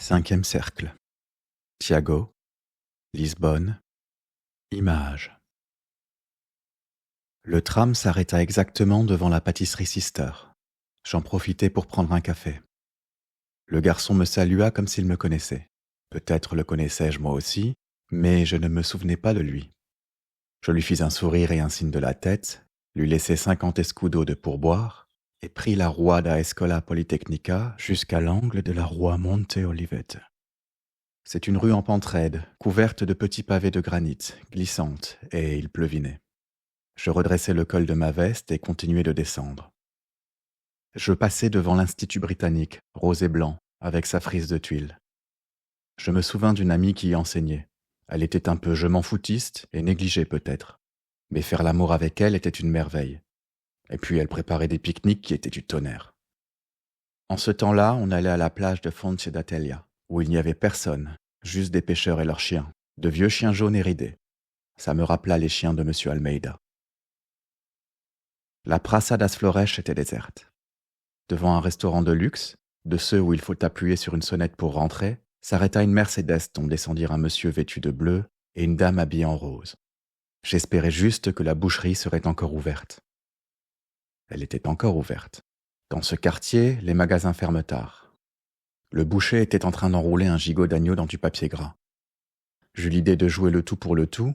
Cinquième cercle. Tiago, Lisbonne, images. Le tram s'arrêta exactement devant la pâtisserie Sister. J'en profitai pour prendre un café. Le garçon me salua comme s'il me connaissait. Peut-être le connaissais-je moi aussi, mais je ne me souvenais pas de lui. Je lui fis un sourire et un signe de la tête, lui laissai 50 escudos de pourboire et pris la Rua da Escola Politecnica jusqu'à l'angle de la Rua Monte Olivete. C'est une rue en pente raide, couverte de petits pavés de granit, glissante, et il pleuvinait. Je redressai le col de ma veste et continuai de descendre. Je passai devant l'Institut britannique, rose et blanc, avec sa frise de tuiles. Je me souvins d'une amie qui y enseignait. Elle était un peu je m'en foutiste et négligée peut-être. Mais faire l'amour avec elle était une merveille. Et puis elle préparait des pique-niques qui étaient du tonnerre. En ce temps-là, on allait à la plage de Fonte da Telha, où il n'y avait personne, juste des pêcheurs et leurs chiens, de vieux chiens jaunes et ridés. Ça me rappela les chiens de M. Almeida. La Praça das Flores était déserte. Devant un restaurant de luxe, de ceux où il faut appuyer sur une sonnette pour rentrer, s'arrêta une Mercedes dont descendirent un monsieur vêtu de bleu et une dame habillée en rose. J'espérais juste que la boucherie serait encore ouverte. Elle était encore ouverte. Dans ce quartier, les magasins ferment tard. Le boucher était en train d'enrouler un gigot d'agneau dans du papier gras. J'eus l'idée de jouer le tout pour le tout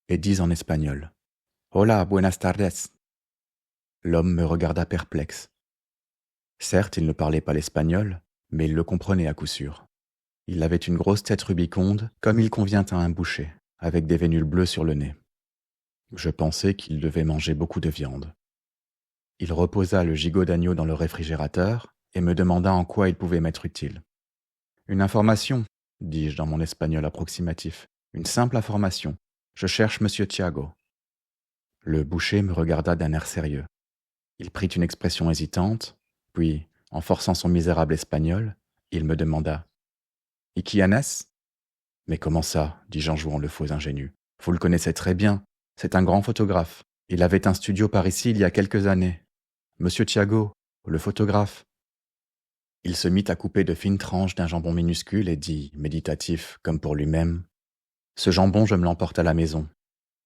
et dis en espagnol « Hola, buenas tardes ». L'homme me regarda perplexe. Certes, il ne parlait pas l'espagnol, mais il le comprenait à coup sûr. Il avait une grosse tête rubiconde, comme il convient à un boucher, avec des vénules bleues sur le nez. Je pensais qu'il devait manger beaucoup de viande. Il reposa le gigot d'agneau dans le réfrigérateur et me demanda en quoi il pouvait m'être utile. « Une information », dis-je dans mon espagnol approximatif. « Une simple information. Je cherche Monsieur Tiago. » Le boucher me regarda d'un air sérieux. Il prit une expression hésitante, puis, en forçant son misérable espagnol, il me demanda « Iquianes ?»« Mais comment ça ?» dis-je en jouant le faux ingénu. « Vous le connaissez très bien. C'est un grand photographe. Il avait un studio par ici il y a quelques années. Monsieur Tiago, le photographe. » Il se mit à couper de fines tranches d'un jambon minuscule et dit, méditatif, comme pour lui-même, « Ce jambon, je me l'emporte à la maison.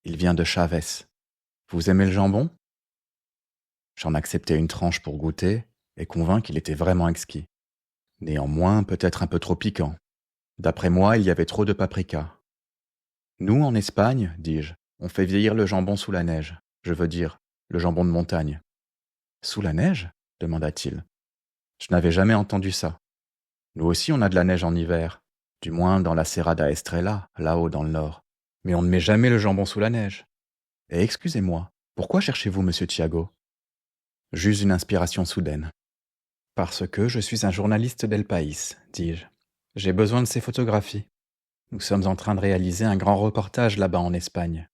Il vient de Chavez. Vous aimez le jambon ?» J'en acceptai une tranche pour goûter et convins qu'il était vraiment exquis. Néanmoins, peut-être un peu trop piquant. D'après moi, il y avait trop de paprika. « Nous, en Espagne, dis-je, on fait vieillir le jambon sous la neige. Je veux dire, le jambon de montagne. »« Sous la neige ?» demanda-t-il. Je n'avais jamais entendu ça. Nous aussi, on a de la neige en hiver, du moins dans la Serra da Estrela, là-haut dans le nord. Mais on ne met jamais le jambon sous la neige. Et excusez-moi, pourquoi cherchez-vous Monsieur Tiago ? J'eus une inspiration soudaine. Parce que je suis un journaliste d'El País, dis-je. J'ai besoin de ces photographies. Nous sommes en train de réaliser un grand reportage là-bas en Espagne.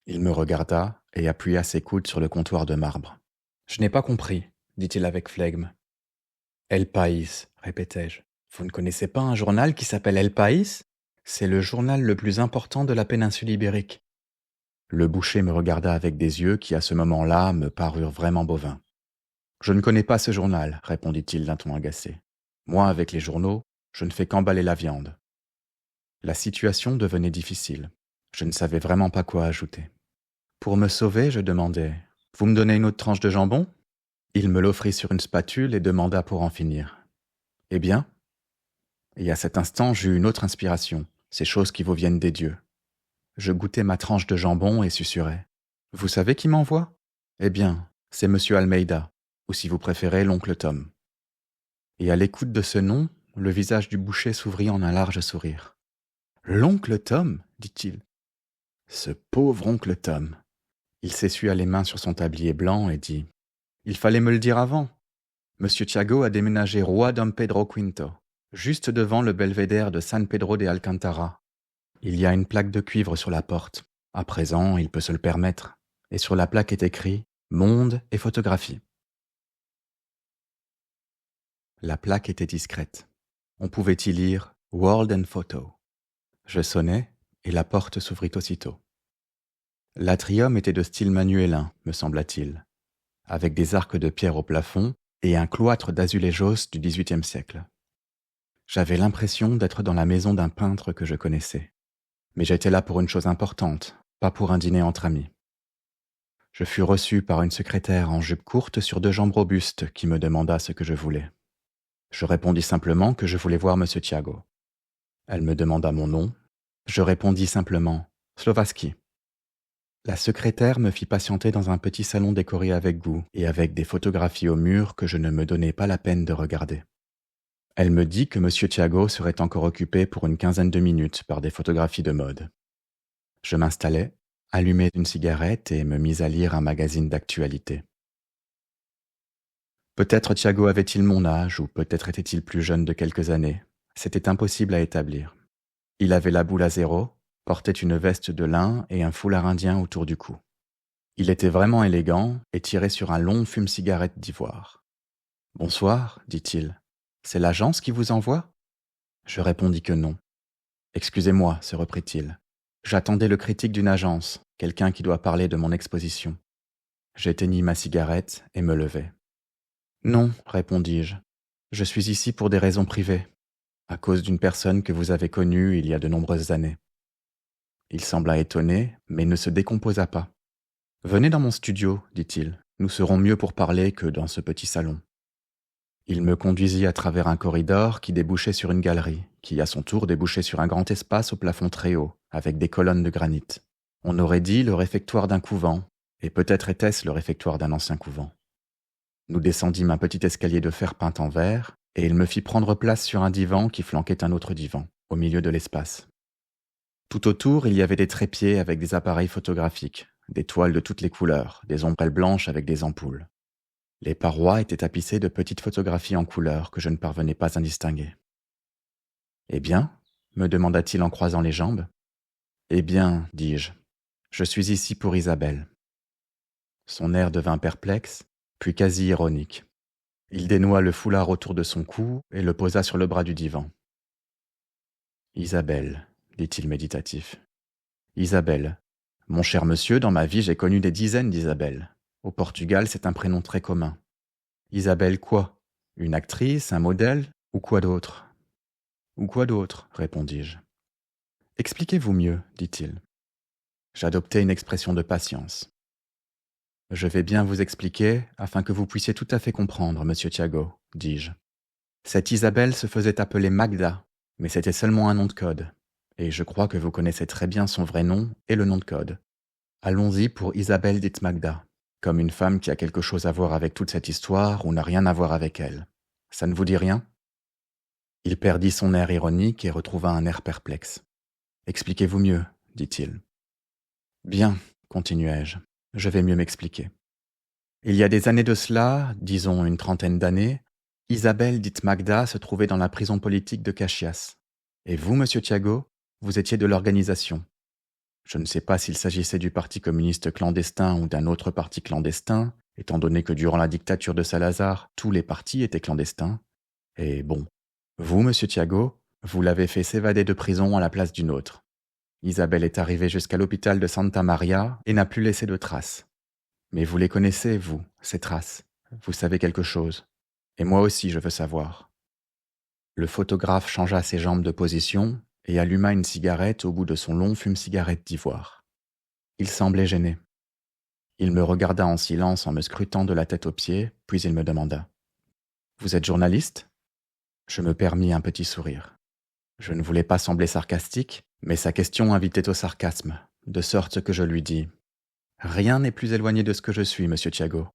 Il me regarda et appuya ses coudes sur le comptoir de marbre. Je n'ai pas compris, dit-il avec flegme. El País, répétai-je. Vous ne connaissez pas un journal qui s'appelle El País ? C'est le journal le plus important de la péninsule ibérique. Le boucher me regarda avec des yeux qui, à ce moment-là, me parurent vraiment bovins. « Je ne connais pas ce journal, » répondit-il d'un ton agacé. « Moi, avec les journaux, je ne fais qu'emballer la viande. » La situation devenait difficile. Je ne savais vraiment pas quoi ajouter. Pour me sauver, je demandai « Vous me donnez une autre tranche de jambon ?» Il me l'offrit sur une spatule et demanda pour en finir. « Eh bien ?» Et à cet instant, j'eus une autre inspiration, ces choses qui vous viennent des dieux. Je goûtai ma tranche de jambon et susurrai. « Vous savez qui m'envoie ? Eh bien, c'est Monsieur Almeida, ou si vous préférez, l'oncle Tom. » Et à l'écoute de ce nom, le visage du boucher s'ouvrit en un large sourire. « L'oncle Tom » dit-il. « Ce pauvre oncle Tom !» Il s'essuya les mains sur son tablier blanc et dit « Il fallait me le dire avant. Monsieur Tiago a déménagé Rua Dom Pedro Quinto, juste devant le belvédère de San Pedro de Alcantara. Il y a une plaque de cuivre sur la porte. À présent, il peut se le permettre. Et sur la plaque est écrit « Monde et photographie ». La plaque était discrète. On pouvait y lire « World and Photo ». Je sonnai et la porte s'ouvrit aussitôt. L'atrium était de style manuélin, me sembla-t-il, avec des arcs de pierre au plafond et un cloître d'azuléjos du XVIIIe siècle. J'avais l'impression d'être dans la maison d'un peintre que je connaissais. Mais j'étais là pour une chose importante, pas pour un dîner entre amis. Je fus reçu par une secrétaire en jupe courte sur 2 jambes robustes qui me demanda ce que je voulais. Je répondis simplement que je voulais voir M. Thiago. Elle me demanda mon nom. Je répondis simplement Slovaski. La secrétaire me fit patienter dans un petit salon décoré avec goût et avec des photographies au mur que je ne me donnais pas la peine de regarder. Elle me dit que M. Thiago serait encore occupé pour une quinzaine de minutes par des photographies de mode. Je m'installai, allumai une cigarette et me mis à lire un magazine d'actualité. Peut-être Thiago avait-il mon âge ou peut-être était-il plus jeune de quelques années. C'était impossible à établir. Il avait la boule à zéro, portait une veste de lin et un foulard indien autour du cou. Il était vraiment élégant et tirait sur un long fume-cigarette d'ivoire. « Bonsoir, dit-il. C'est l'agence qui vous envoie ?» Je répondis que non. « Excusez-moi, se reprit-il. J'attendais le critique d'une agence, quelqu'un qui doit parler de mon exposition. » J'éteignis ma cigarette et me levai. « Non, répondis-je. Je suis ici pour des raisons privées, à cause d'une personne que vous avez connue il y a de nombreuses années. » Il sembla étonné, mais ne se décomposa pas. « Venez dans mon studio, dit-il. Nous serons mieux pour parler que dans ce petit salon. » Il me conduisit à travers un corridor qui débouchait sur une galerie, qui à son tour débouchait sur un grand espace au plafond très haut, avec des colonnes de granit. On aurait dit le réfectoire d'un couvent, et peut-être était-ce le réfectoire d'un ancien couvent. Nous descendîmes un petit escalier de fer peint en vert, et il me fit prendre place sur un divan qui flanquait un autre divan, au milieu de l'espace. Tout autour, il y avait des trépieds avec des appareils photographiques, des toiles de toutes les couleurs, des ombrelles blanches avec des ampoules. Les parois étaient tapissées de petites photographies en couleurs que je ne parvenais pas à distinguer. « Eh bien ?» me demanda-t-il en croisant les jambes. « Eh bien, dis-je, je suis ici pour Isabelle. » Son air devint perplexe, puis quasi ironique. Il dénoua le foulard autour de son cou et le posa sur le bras du divan. « Isabelle, dit-il méditatif. Isabelle. Mon cher monsieur, dans ma vie, j'ai connu des dizaines d'Isabelles. Au Portugal, c'est un prénom très commun. Isabelle quoi? Une actrice, un modèle, ou quoi d'autre? Ou quoi d'autre, répondis-je. Expliquez-vous mieux, dit-il. J'adoptai une expression de patience. Je vais bien vous expliquer, afin que vous puissiez tout à fait comprendre, monsieur Thiago, dis-je. Cette Isabelle se faisait appeler Magda, mais c'était seulement un nom de code. Et je crois que vous connaissez très bien son vrai nom et le nom de code. Allons-y pour Isabelle dite Magda, comme une femme qui a quelque chose à voir avec toute cette histoire ou n'a rien à voir avec elle. Ça ne vous dit rien ? Il perdit son air ironique et retrouva un air perplexe. Expliquez-vous mieux, dit-il. Bien, continuai-je, je vais mieux m'expliquer. Il y a des années de cela, disons une trentaine d'années, Isabelle dite Magda se trouvait dans la prison politique de Caxias. Et vous, monsieur Thiago, vous étiez de l'organisation. Je ne sais pas s'il s'agissait du parti communiste clandestin ou d'un autre parti clandestin, étant donné que durant la dictature de Salazar, tous les partis étaient clandestins. Et bon, vous, monsieur Thiago, vous l'avez fait s'évader de prison à la place d'une autre. Isabelle est arrivée jusqu'à l'hôpital de Santa Maria et n'a plus laissé de traces. Mais vous les connaissez, vous, ces traces. Vous savez quelque chose. Et moi aussi, je veux savoir. Le photographe changea ses jambes de position et alluma une cigarette au bout de son long fume-cigarette d'ivoire. Il semblait gêné. Il me regarda en silence en me scrutant de la tête aux pieds, puis il me demanda « Vous êtes journaliste ?» Je me permis un petit sourire. Je ne voulais pas sembler sarcastique, mais sa question invitait au sarcasme, de sorte que je lui dis « Rien n'est plus éloigné de ce que je suis, monsieur Thiago.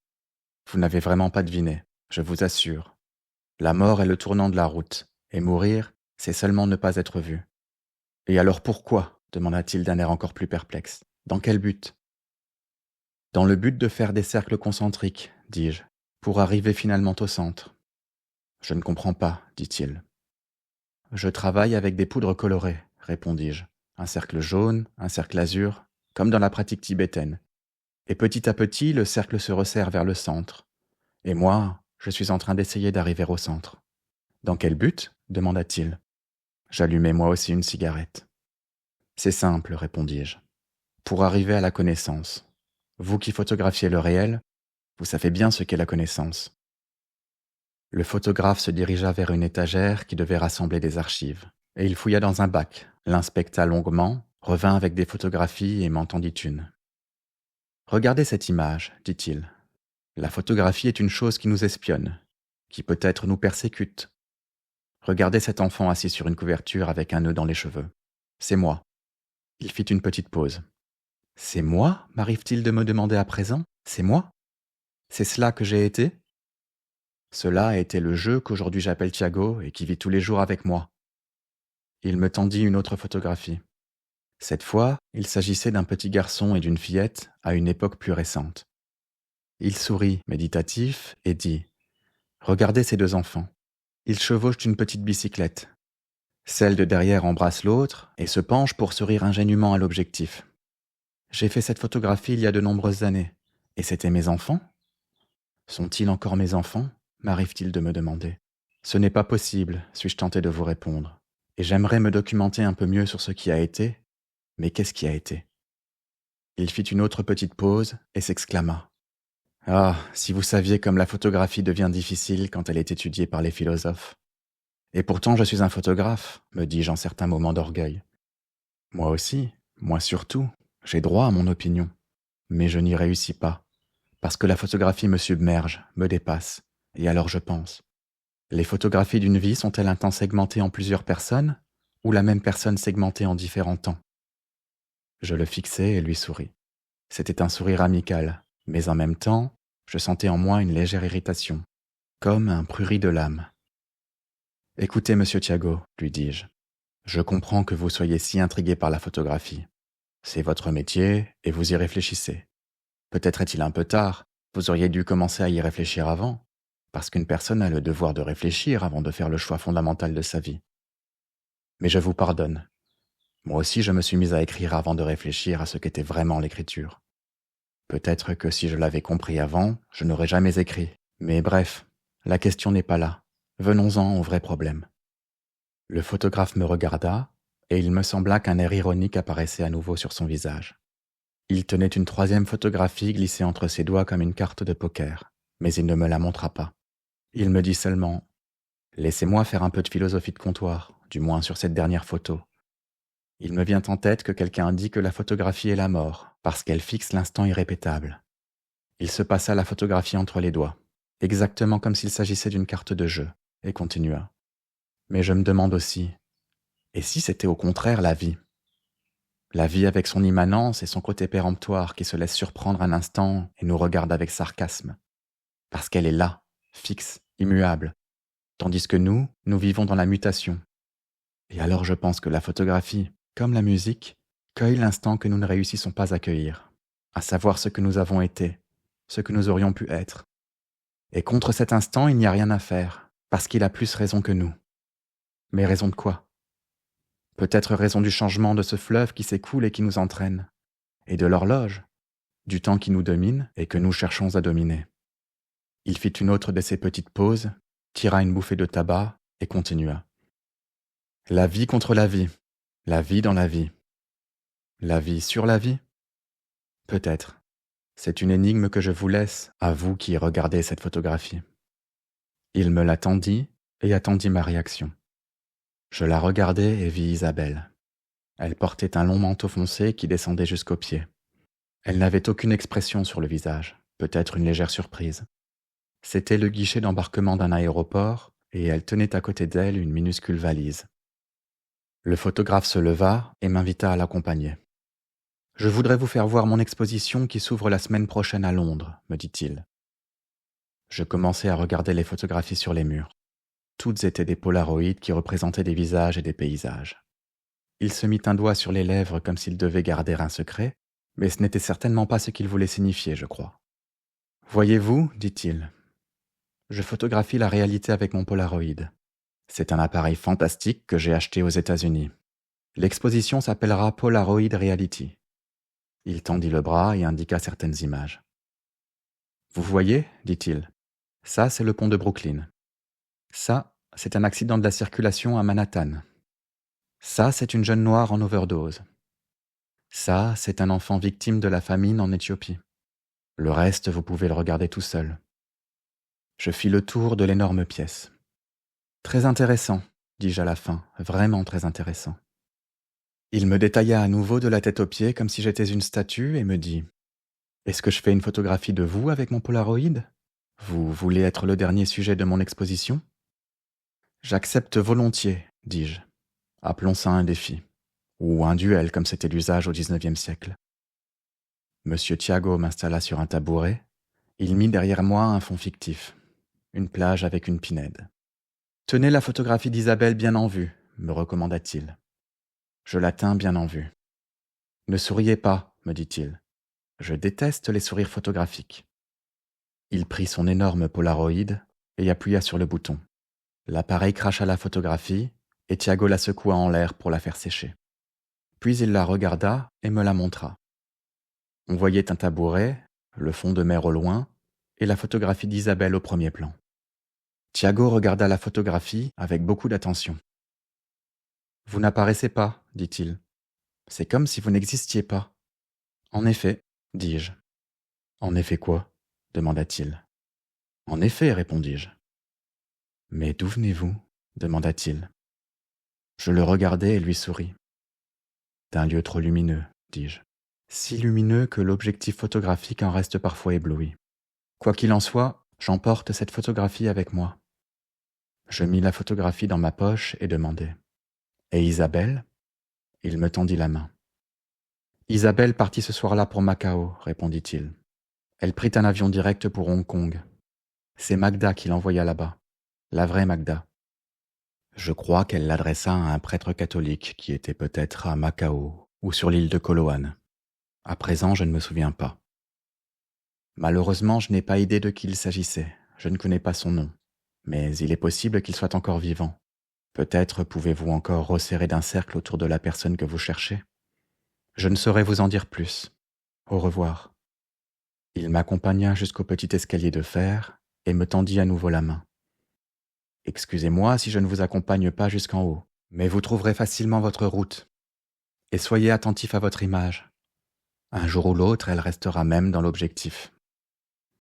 Vous n'avez vraiment pas deviné, je vous assure. La mort est le tournant de la route, et mourir, c'est seulement ne pas être vu. » « Et alors pourquoi ?» demanda-t-il d'un air encore plus perplexe. « Dans quel but ?»« Dans le but de faire des cercles concentriques, dis-je, pour arriver finalement au centre. »« Je ne comprends pas, dit-il. »« Je travaille avec des poudres colorées, répondis-je. Un cercle jaune, un cercle azur, comme dans la pratique tibétaine. Et petit à petit, le cercle se resserre vers le centre. Et moi, je suis en train d'essayer d'arriver au centre. »« Dans quel but ?» demanda-t-il. J'allumai moi aussi une cigarette. « C'est simple, répondis-je. Pour arriver à la connaissance. Vous qui photographiez le réel, vous savez bien ce qu'est la connaissance. » Le photographe se dirigea vers une étagère qui devait rassembler des archives, et il fouilla dans un bac, l'inspecta longuement, revint avec des photographies et m'en tendit une. « Regardez cette image, dit-il. La photographie est une chose qui nous espionne, qui peut-être nous persécute. Regardez cet enfant assis sur une couverture avec un nœud dans les cheveux. C'est moi. » Il fit une petite pause. « C'est moi, m'arrive-t-il de me demander à présent? C'est moi? C'est cela que j'ai été? Cela a été le jeu qu'aujourd'hui j'appelle Thiago et qui vit tous les jours avec moi. » Il me tendit une autre photographie. Cette fois, il s'agissait d'un petit garçon et d'une fillette à une époque plus récente. Il sourit, méditatif, et dit « Regardez ces deux enfants. Ils chevauchent une petite bicyclette. Celle de derrière embrasse l'autre et se penche pour sourire ingénument à l'objectif. J'ai fait cette photographie il y a de nombreuses années. Et c'étaient mes enfants? Sont-ils encore mes enfants? M'arrive-t-il de me demander. Ce n'est pas possible, suis-je tenté de vous répondre. Et j'aimerais me documenter un peu mieux sur ce qui a été. Mais qu'est-ce qui a été? Il fit une autre petite pause et s'exclama. Ah, si vous saviez comme la photographie devient difficile quand elle est étudiée par les philosophes. Et pourtant je suis un photographe, me dis-je en certains moments d'orgueil. Moi aussi, moi surtout, j'ai droit à mon opinion. Mais je n'y réussis pas, parce que la photographie me submerge, me dépasse, et alors je pense. Les photographies d'une vie sont-elles un temps segmenté en plusieurs personnes, ou la même personne segmentée en différents temps? Je le fixai et lui souris. C'était un sourire amical, mais en même temps, je sentais en moi une légère irritation, comme un prurit de l'âme. « Écoutez, monsieur Thiago, lui dis-je, je comprends que vous soyez si intrigué par la photographie. C'est votre métier et vous y réfléchissez. Peut-être est-il un peu tard, vous auriez dû commencer à y réfléchir avant, parce qu'une personne a le devoir de réfléchir avant de faire le choix fondamental de sa vie. Mais je vous pardonne. Moi aussi je me suis mis à écrire avant de réfléchir à ce qu'était vraiment l'écriture. Peut-être que si je l'avais compris avant, je n'aurais jamais écrit. Mais bref, la question n'est pas là. Venons-en au vrai problème. » Le photographe me regarda, et il me sembla qu'un air ironique apparaissait à nouveau sur son visage. Il tenait une troisième photographie glissée entre ses doigts comme une carte de poker, mais il ne me la montra pas. Il me dit seulement « Laissez-moi faire un peu de philosophie de comptoir, du moins sur cette dernière photo. Il me vient en tête que quelqu'un dit que la photographie est la mort, parce qu'elle fixe l'instant irrépétable. » Il se passa la photographie entre les doigts, exactement comme s'il s'agissait d'une carte de jeu, et continua. « Mais je me demande aussi, et si c'était au contraire la vie? La vie avec son immanence et son côté péremptoire qui se laisse surprendre un instant et nous regarde avec sarcasme. Parce qu'elle est là, fixe, immuable, tandis que nous vivons dans la mutation. Et alors je pense que la photographie, comme la musique, cueille l'instant que nous ne réussissons pas à cueillir, à savoir ce que nous avons été, ce que nous aurions pu être. Et contre cet instant, il n'y a rien à faire, parce qu'il a plus raison que nous. Mais raison de quoi? Peut-être raison du changement de ce fleuve qui s'écoule et qui nous entraîne, et de l'horloge, du temps qui nous domine et que nous cherchons à dominer. » Il fit une autre de ces petites pauses, tira une bouffée de tabac et continua. « La vie contre la vie dans la vie. La vie sur la vie? Peut-être. C'est une énigme que je vous laisse, à vous qui regardez cette photographie. » Il me la tendit et attendit ma réaction. Je la regardai et vis Isabelle. Elle portait un long manteau foncé qui descendait jusqu'aux pieds. Elle n'avait aucune expression sur le visage, peut-être une légère surprise. C'était le guichet d'embarquement d'un aéroport et elle tenait à côté d'elle une minuscule valise. Le photographe se leva et m'invita à l'accompagner. « Je voudrais vous faire voir mon exposition qui s'ouvre la semaine prochaine à Londres, » me dit-il. Je commençai à regarder les photographies sur les murs. Toutes étaient des polaroïdes qui représentaient des visages et des paysages. Il se mit un doigt sur les lèvres comme s'il devait garder un secret, mais ce n'était certainement pas ce qu'il voulait signifier, je crois. « Voyez-vous, dit-il, je photographie la réalité avec mon polaroïd. C'est un appareil fantastique que j'ai acheté aux États-Unis. L'exposition s'appellera Polaroid Reality. » Il tendit le bras et indiqua certaines images. « Vous voyez, dit-il, ça c'est le pont de Brooklyn. Ça, c'est un accident de la circulation à Manhattan. Ça, c'est une jeune noire en overdose. Ça, c'est un enfant victime de la famine en Éthiopie. Le reste, vous pouvez le regarder tout seul. Je fis le tour de l'énorme pièce. Très intéressant, dis-je à la fin, vraiment très intéressant. Il me détailla à nouveau de la tête aux pieds comme si j'étais une statue et me dit: Est-ce que je fais une photographie de vous avec mon Polaroid? Vous voulez être le dernier sujet de mon exposition? J'accepte volontiers, dis-je. Appelons ça un défi. Ou un duel comme c'était l'usage au XIXe siècle. Monsieur Thiago m'installa sur un tabouret. Il mit derrière moi un fond fictif. Une plage avec une pinède. Tenez la photographie d'Isabelle bien en vue, me recommanda-t-il. Je la tins bien en vue. Ne souriez pas, me dit-il. Je déteste les sourires photographiques. Il prit son énorme Polaroid et appuya sur le bouton. L'appareil cracha la photographie et Thiago la secoua en l'air pour la faire sécher. Puis il la regarda et me la montra. On voyait un tabouret, le fond de mer au loin et la photographie d'Isabelle au premier plan. Thiago regarda la photographie avec beaucoup d'attention. « Vous n'apparaissez pas, dit-il. C'est comme si vous n'existiez pas. »« En effet, dis-je. »« En effet quoi ?» demanda-t-il. « En effet, répondis-je. »« Mais d'où venez-vous » demanda-t-il. Je le regardai et lui souris. « D'un lieu trop lumineux, dis-je. Si lumineux que l'objectif photographique en reste parfois ébloui. Quoi qu'il en soit, j'emporte cette photographie avec moi. » Je mis la photographie dans ma poche et demandai: « Et Isabelle ?» Il me tendit la main. « Isabelle partit ce soir-là pour Macao, répondit-il. Elle prit un avion direct pour Hong Kong. C'est Magda qui l'envoya là-bas, la vraie Magda. Je crois qu'elle l'adressa à un prêtre catholique qui était peut-être à Macao ou sur l'île de Koloan. À présent, je ne me souviens pas. Malheureusement, je n'ai pas idée de qui il s'agissait. Je ne connais pas son nom. Mais il est possible qu'il soit encore vivant. Peut-être pouvez-vous encore resserrer d'un cercle autour de la personne que vous cherchez. Je ne saurais vous en dire plus. Au revoir. » Il m'accompagna jusqu'au petit escalier de fer et me tendit à nouveau la main. « Excusez-moi si je ne vous accompagne pas jusqu'en haut, mais vous trouverez facilement votre route. Et soyez attentif à votre image. Un jour ou l'autre, elle restera même dans l'objectif. »